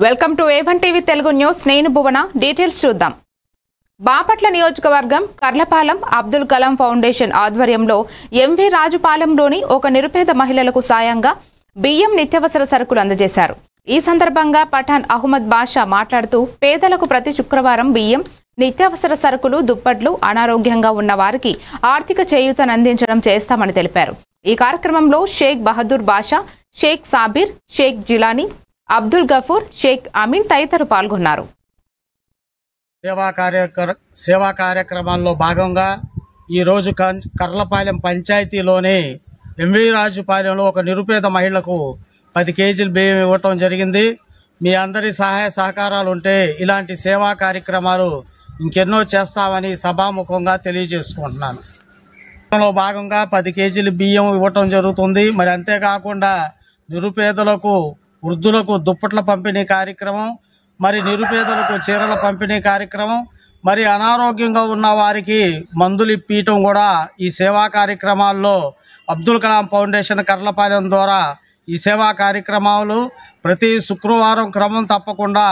Welcome to A1 TV Telugu news. నేను భువన. Details చూద్దాం. బాపట్ల నియోజకవర్గం కర్లపాలెం అబ్దుల్ కలాం ఫౌండేషన్ ఆధ్వర్యంలో ఎంవి రాజుపాలెంలోని ఒక నిరుపేద మహిళలకు సాయంగా బియ్యం నిత్యావసర సరుకులు అందజేశారు. ఈ సందర్భంగా పఠాన్ అహ్మద్ బాషా మాట్లాడుతూ పేదలకు ప్రతి శుక్రవారం బియ్యం, నిత్యావసర సరుకులు, దుప్పట్లు, అనారోగ్యంగా ఉన్న వారికి ఆర్థిక చేయూతను అందించడం చేస్తామని తెలిపారు. ఈ కార్యక్రమంలో షేక్ బహదూర్ బాషా, షేక్ సాబిర్, షేక్ జిలానీ, అబ్దుల్ గఫూర్, షేక్ అమీన్ తదితరులు పాల్గొన్నారు. సేవా కార్యక్రమాల్లో భాగంగా ఈరోజు కర్లపాలెం పంచాయతీలోని ఎంవి రాజుపాలెంలో ఒక నిరుపేద మహిళకు 10 కేజీలు బియ్యం ఇవ్వటం జరిగింది. మీ అందరి సహాయ సహకారాలు ఉంటే ఇలాంటి సేవా కార్యక్రమాలు ఇంకెన్నో చేస్తామని సభాముఖంగా తెలియజేసుకుంటున్నాను. భాగంగా 10 కేజీలు బియ్యం ఇవ్వటం జరుగుతుంది. మరి అంతేకాకుండా నిరుపేదలకు, వృద్ధులకు దుప్పట్ల పంపిణీ కార్యక్రమం, మరి నిరుపేదలకు చీరల పంపిణీ కార్యక్రమం, మరి అనారోగ్యంగా ఉన్న వారికి మందులు ఇప్పించడం కూడా ఈ సేవా కార్యక్రమాల్లో అబ్దుల్ కలాం ఫౌండేషన్ కర్లపాలెం ద్వారా ఈ సేవా కార్యక్రమాలు ప్రతి శుక్రవారం క్రమం తప్పకుండా